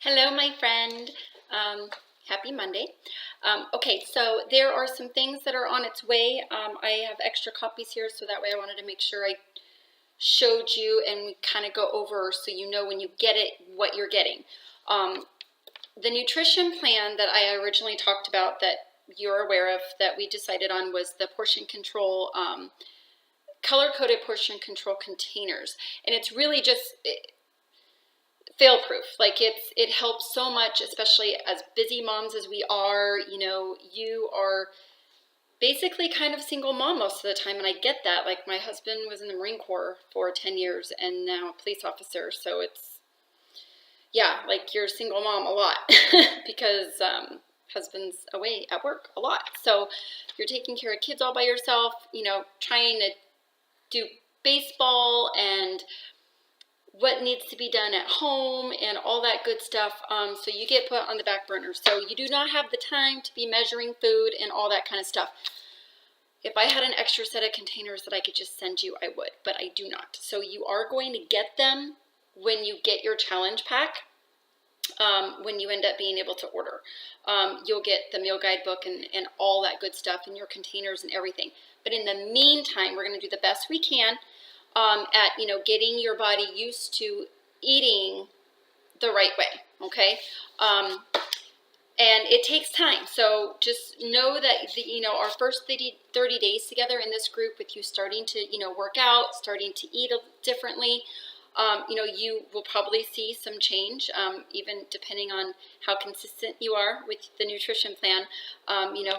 Hello, my friend. Happy Monday. Okay, so there are some things that are on its way. I have extra copies here, so that way I wanted to make sure I showed you and we kind of go over so you know when you get it what you're getting. The nutrition plan that I originally talked about that you're aware of that we decided on was the portion control, color-coded portion control containers. And it's really just fail-proof. Like it helps so much, especially as busy moms as we are. You are basically kind of single mom most of the time, and I get that. Like, my husband was in the Marine Corps for 10 years and now a police officer, so it's, yeah, like you're a single mom a lot because husband's away at work a lot, so you're taking care of kids all by yourself, trying to do baseball and what needs to be done at home and all that good stuff. So you get put on the back burner. So you do not have the time to be measuring food and all that kind of stuff. If I had an extra set of containers that I could just send you, I would, but I do not. So you are going to get them when you get your challenge pack, when you end up being able to order. You'll get the meal guide book and all that good stuff and your containers and everything. But in the meantime, we're going to do the best we can at getting your body used to eating the right way, okay? And it takes time. So just know that our first 30 days together in this group, with you starting to work out, starting to eat differently, you will probably see some change, even depending on how consistent you are with the nutrition plan,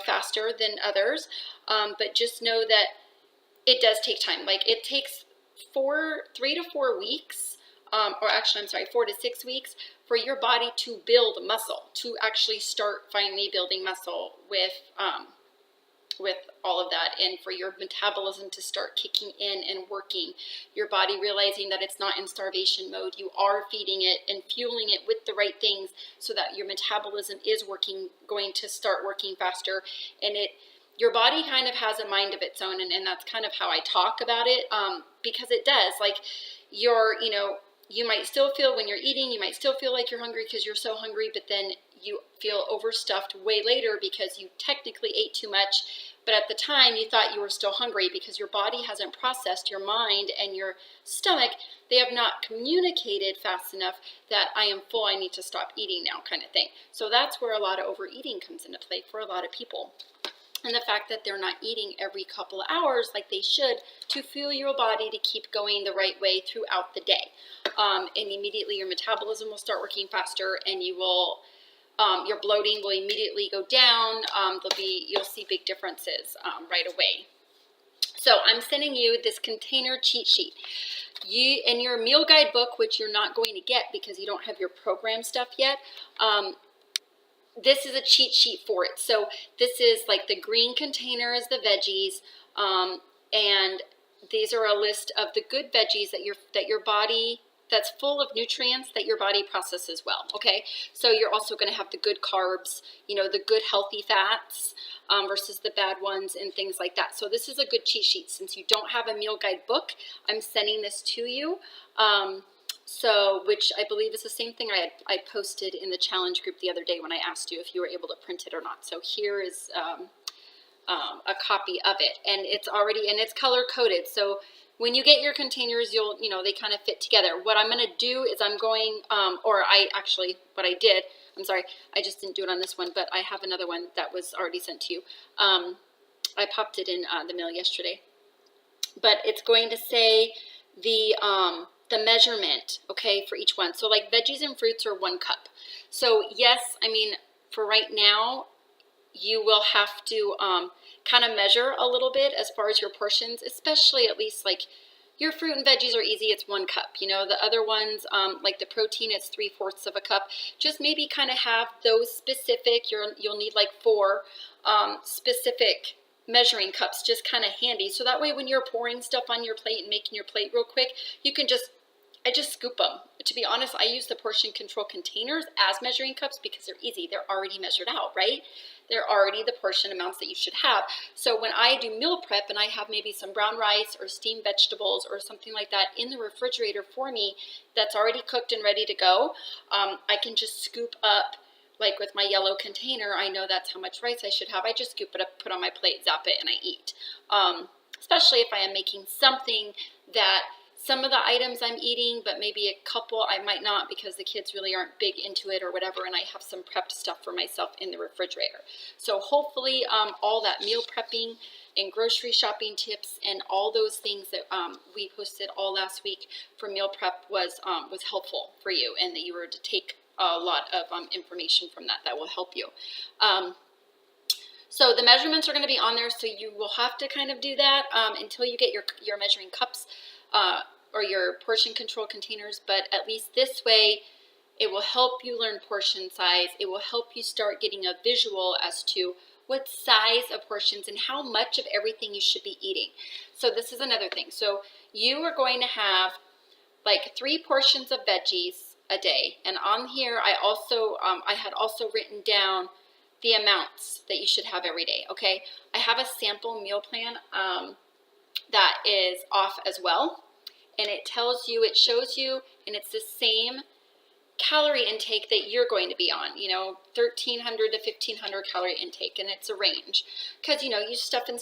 faster than others. But just know that it does take time. Like, it takes 3 to 4 weeks, or actually, I'm sorry, 4 to 6 weeks for your body to build muscle, to actually start finally building muscle with all of that, and for your metabolism to start kicking in and working, your body realizing that it's not in starvation mode. You are feeding it and fueling it with the right things so that your metabolism is going to start working faster, and your body kind of has a mind of its own, and that's kind of how I talk about it, because it does. Like, you might still feel, when you're eating, you might still feel like you're hungry because you're so hungry, but then you feel overstuffed way later because you technically ate too much, but at the time you thought you were still hungry because your body hasn't processed, your mind and your stomach, they have not communicated fast enough that I am full, I need to stop eating now, kind of thing. So that's where a lot of overeating comes into play for a lot of people. And the fact that they're not eating every couple of hours like they should to fuel your body to keep going the right way throughout the day. And immediately your metabolism will start working faster, and your bloating will immediately go down. You'll see big differences right away. So I'm sending you this container cheat sheet. In your meal guide book, which you're not going to get because you don't have your program stuff yet, this is a cheat sheet for it. So this is like the green container is the veggies, and these are a list of the good veggies that your body, that's full of nutrients that your body processes well, okay? So you're also going to have the good carbs, the good healthy fats versus the bad ones and things like that. So this is a good cheat sheet. Since you don't have a meal guide book, I'm sending this to you. Which I believe is the same thing I posted in the challenge group the other day when I asked you if you were able to print it or not. So here is a copy of it, and it's color coded. So when you get your containers, they kind of fit together. What I'm going to do is I'm sorry, I just didn't do it on this one, but I have another one that was already sent to you. I popped it in the mail yesterday, but it's going to say the measurement, okay, for each one. So like veggies and fruits are 1 cup. So yes, I mean, for right now, you will have to kind of measure a little bit as far as your portions, especially at least like your fruit and veggies are easy. It's 1 cup. The other ones, like the protein, it's 3/4 of a cup. Just maybe kind of have those specific, you'll need like 4 specific measuring cups just kind of handy. So that way when you're pouring stuff on your plate and making your plate real quick, you can just I just scoop them. To be honest, I use the portion control containers as measuring cups because they're easy. They're already measured out, right? They're already the portion amounts that you should have. So when I do meal prep and I have maybe some brown rice or steamed vegetables or something like that in the refrigerator for me that's already cooked and ready to go, I can just scoop up, like with my yellow container, I know that's how much rice I should have. I just scoop it up, put on my plate, zap it, and I eat. Especially if I am making something that some of the items I'm eating, but maybe a couple I might not because the kids really aren't big into it or whatever, and I have some prepped stuff for myself in the refrigerator. So hopefully all that meal prepping and grocery shopping tips and all those things that we posted all last week for meal prep was helpful for you, and that you were to take a lot of information from that will help you. So the measurements are going to be on there, so you will have to kind of do that until you get your measuring cups or your portion control containers, but at least this way it will help you learn portion size. It will help you start getting a visual as to what size of portions and how much of everything you should be eating. So this is another thing. So you are going to have like 3 portions of veggies a day, and on here I had also written down the amounts that you should have every day. Okay, I have a sample meal plan that is off as well, and it tells you, it shows you, and it's the same calorie intake that you're going to be on, 1,300 to 1,500 calorie intake, and it's a range because you're stuffing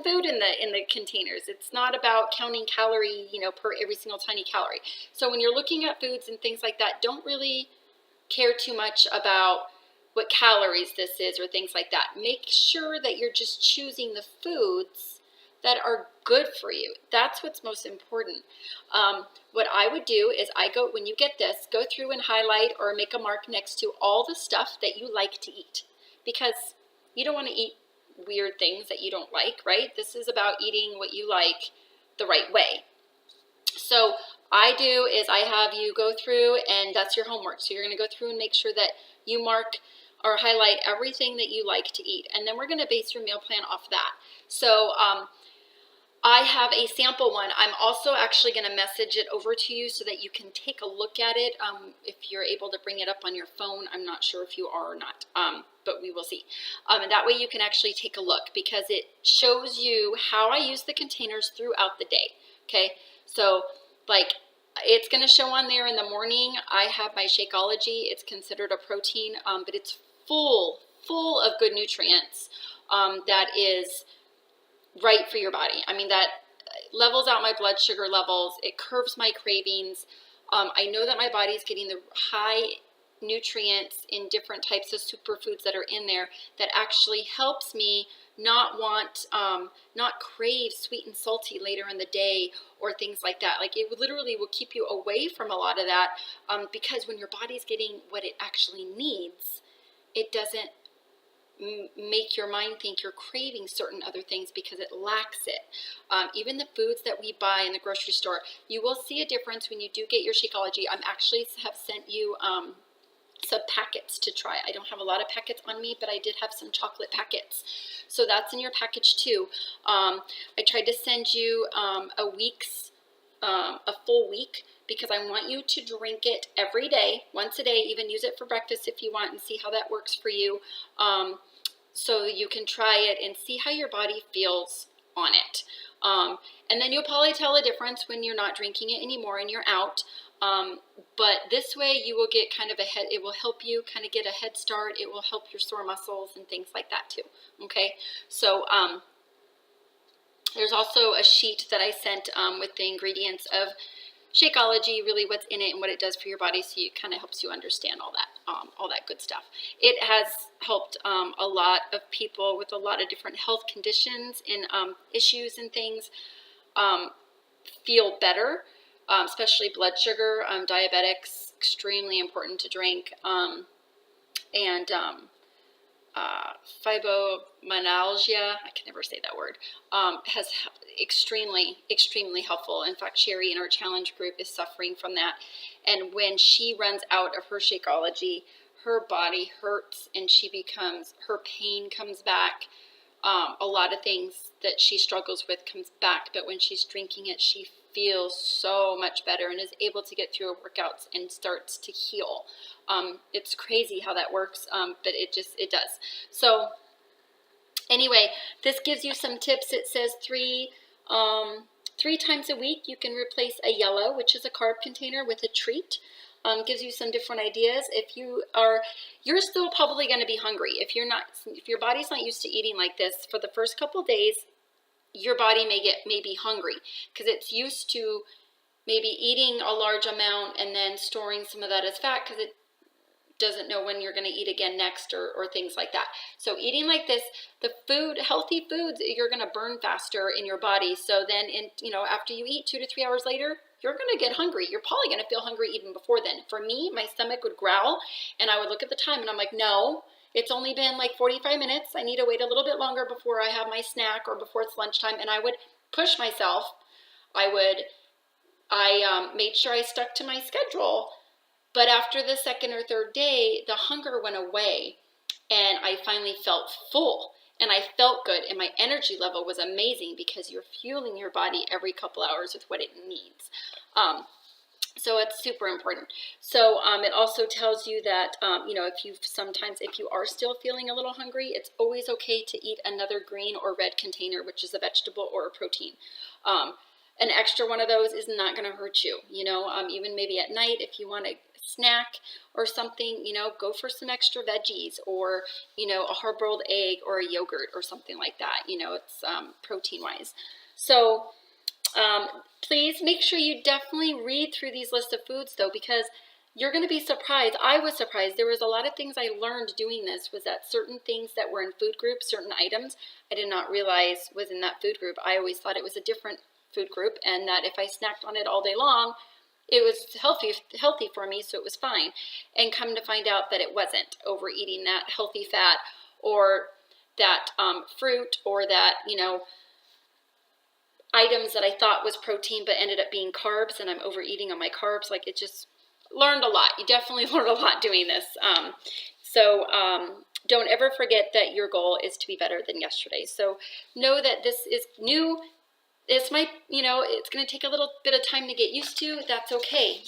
food in the containers. It's not about counting calorie per every single tiny calorie. So when you're looking at foods and things like that, don't really care too much about what calories this is or things like that. Make sure that you're just choosing the foods that are good for you. That's what's most important. What I would do is when you get this, go through and highlight or make a mark next to all the stuff that you like to eat, because you don't want to eat weird things that you don't like, right? This is about eating what you like the right way. So I have you go through, and that's your homework. So you're going to go through and make sure that you mark or highlight everything that you like to eat, and then we're going to base your meal plan off that. So I have a sample one. I'm also actually going to message it over to you so that you can take a look at it. If you're able to bring it up on your phone, I'm not sure if you are or not, but we will see. And that way you can actually take a look, because it shows you how I use the containers throughout the day. Okay, so like it's going to show on there in the morning. I have my Shakeology. It's considered a protein, but it's full of good nutrients that is right for your body. I mean, that levels out my blood sugar levels. It curbs my cravings. I know that my body is getting the high nutrients in different types of superfoods that are in there that actually helps me not crave sweet and salty later in the day or things like that. Like, it literally will keep you away from a lot of that, because when your body's getting what it actually needs, it doesn't make your mind think you're craving certain other things because it lacks it. Even the foods that we buy in the grocery store, you will see a difference when you do get your Shakeology. I'm actually have sent you some packets to try. I don't have a lot of packets on me, but I did have some chocolate packets. So that's in your package too. I tried to send you a full week, because I want you to drink it every day, once a day, even use it for breakfast if you want, and see how that works for you. So you can try it and see how your body feels on it. And then you'll probably tell a difference when you're not drinking it anymore and you're out. But this way you will get kind of it will help you kind of get a head start. It will help your sore muscles and things like that too. Okay. So, there's also a sheet that I sent with the ingredients of Shakeology, really what's in it and what it does for your body, so it kind of helps you understand all that good stuff. It has helped a lot of people with a lot of different health conditions and issues and things feel better, especially blood sugar. Diabetics, extremely important to drink, and fibromyalgia, I can never say that word, has extremely helpful. In fact, Sherry in our challenge group is suffering from that. And when she runs out of her Shakeology, her body hurts and her pain comes back. A lot of things that she struggles with comes back, but when she's drinking it, she feels so much better and is able to get through workouts and starts to heal. It's crazy how that works, but it does. So anyway, this gives you some tips. It says three times a week you can replace a yellow, which is a carb container, with a treat. Gives you some different ideas. If you're still probably going to be hungry. If your body's not used to eating like this for the first couple days, your body may be hungry because it's used to maybe eating a large amount and then storing some of that as fat because it doesn't know when you're going to eat again next or things like that. So eating like this, healthy foods, you're going to burn faster in your body. So then after you eat 2 to 3 hours later, you're going to get hungry. You're probably going to feel hungry even before then. For me, my stomach would growl and I would look at the time and I'm like, no, it's only been like 45 minutes. I need to wait a little bit longer before I have my snack or before it's lunchtime. And I would push myself. I made sure I stuck to my schedule. But after the second or third day, the hunger went away and I finally felt full and I felt good and my energy level was amazing because you're fueling your body every couple hours with what it needs. So it's super important. So it also tells you that, if you are still feeling a little hungry, it's always okay to eat another green or red container, which is a vegetable or a protein. An extra one of those is not going to hurt you, even maybe at night if you want to snack or something, go for some extra veggies or, a hard-boiled egg or a yogurt or something like that. It's protein-wise. So please make sure you definitely read through these lists of foods, though, because you're going to be surprised. I was surprised. There was a lot of things I learned doing this was that certain things that were in food groups, certain items, I did not realize was in that food group. I always thought it was a different food group and that if I snacked on it all day long, it was healthy for me, so it was fine. And come to find out that it wasn't. Overeating that healthy fat or that fruit or that, items that I thought was protein but ended up being carbs and I'm overeating on my carbs. Like, it just learned a lot. You definitely learned a lot doing this. Don't ever forget that your goal is to be better than yesterday. So know that this is new. This might, it's going to take a little bit of time to get used to. That's okay.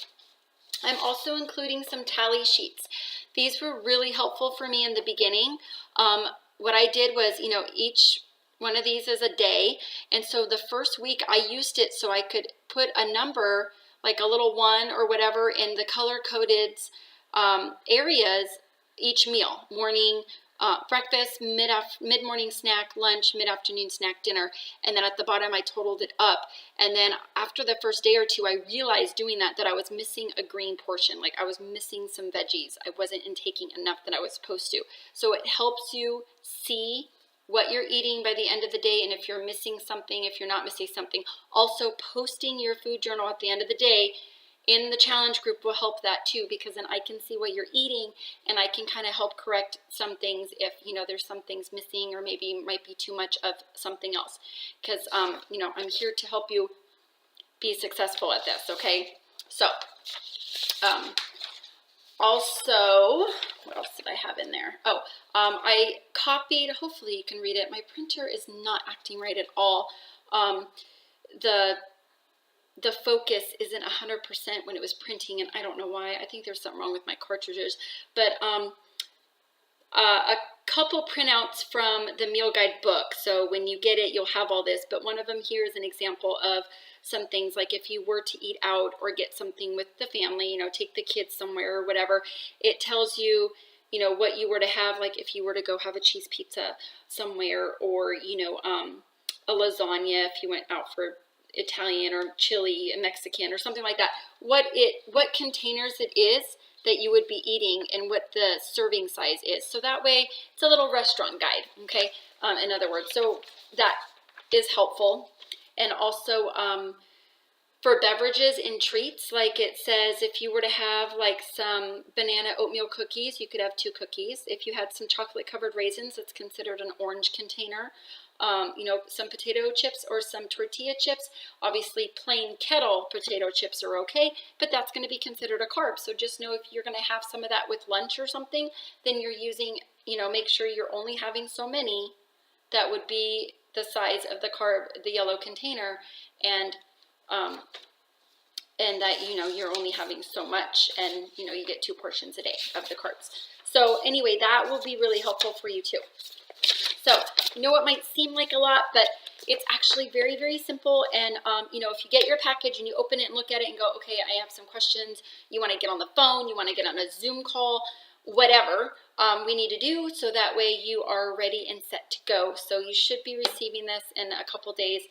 I'm also including some tally sheets. These were really helpful for me in the beginning. What I did was, each one of these is a day. And so the first week I used it so I could put a number, like a little 1 or whatever, in the color-coded areas each meal. Morning, breakfast, mid-morning snack, lunch, mid-afternoon snack, dinner, and then at the bottom I totaled it up. And then after the first day or two, I realized doing that I was missing a green portion, like I was missing some veggies. I wasn't intaking enough that I was supposed to. So it helps you see what you're eating by the end of the day, and if you're missing something, if you're not missing something. Also, posting your food journal at the end of the day in the challenge group will help that too, because then I can see what you're eating and I can kind of help correct some things if, there's some things missing or maybe might be too much of something else. Because, I'm here to help you be successful at this, okay? So, also, what else did I have in there? I copied, hopefully you can read it. My printer is not acting right at all. The focus isn't 100% when it was printing, and I don't know why. I think there's something wrong with my cartridges. But a couple printouts from the Meal Guide book. So when you get it, you'll have all this. But one of them here is an example of some things, like if you were to eat out or get something with the family, take the kids somewhere or whatever, it tells you, what you were to have, like if you were to go have a cheese pizza somewhere or, a lasagna if you went out for Italian or chili and Mexican or something like that, what containers it is that you would be eating and what the serving size is. So that way it's a little restaurant guide, okay? In other words, so that is helpful. And also for beverages and treats, like it says if you were to have like some banana oatmeal cookies, you could have 2 cookies. If you had some chocolate covered raisins, it's considered an orange container. Some potato chips or some tortilla chips. Obviously, plain kettle potato chips are okay, but that's going to be considered a carb. So just know if you're going to have some of that with lunch or something, then you're using, make sure you're only having so many that would be the size of the carb, the yellow container, and and that, you know, you're only having so much, and, you know, you get 2 portions a day of the carbs. So anyway, that will be really helpful for you too. So, you know, it might seem like a lot, but it's actually very, very simple. And, you know, if you get your package and you open it and look at it and go, okay, I have some questions, you want to get on the phone, you want to get on a Zoom call, whatever we need to do, so that way you are ready and set to go. So you should be receiving this in a couple days.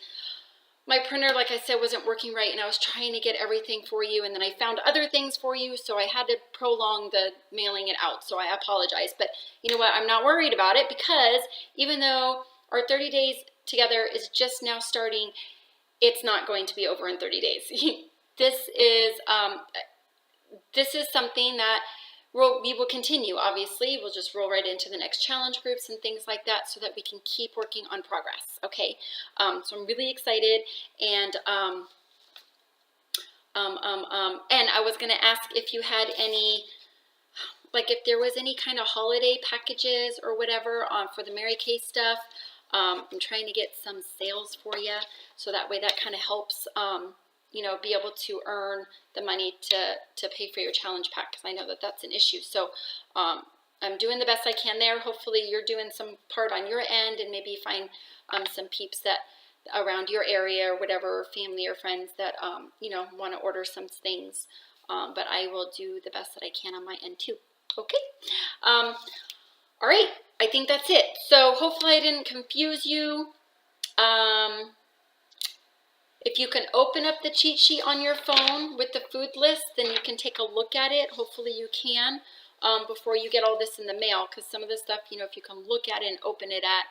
My printer, like I said, wasn't working right, and I was trying to get everything for you, and then I found other things for you, so I had to prolong the mailing it out, so I apologize. But you know what? I'm not worried about it, because even though our 30 days together is just now starting, it's not going to be over in 30 days. This is something that we will continue, obviously. We'll just roll right into the next challenge groups and things like that, so that we can keep working on progress, okay? So I'm really excited, and I was going to ask if you had any, like if there was any kind of holiday packages or whatever for the Mary Kay stuff. I'm trying to get some sales for you, so that way that kind of helps, you know, be able to earn the money to pay for your challenge pack, because I know that that's an issue. So I'm doing the best I can there. Hopefully you're doing some part on your end, and maybe find some peeps that around your area or whatever, family or friends that you know, want to order some things. But I will do the best that I can on my end too. Okay. All right. I think that's it. So hopefully I didn't confuse you. If you can open up the cheat sheet on your phone with the food list, then you can take a look at it. Hopefully you can, before you get all this in the mail, because some of the stuff, you know, if you can look at it and open it at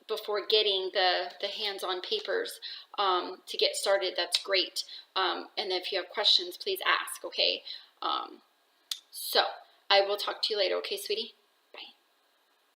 before getting the hands-on papers to get started, that's great. And if you have questions, please ask, okay? So I will talk to you later, okay, sweetie?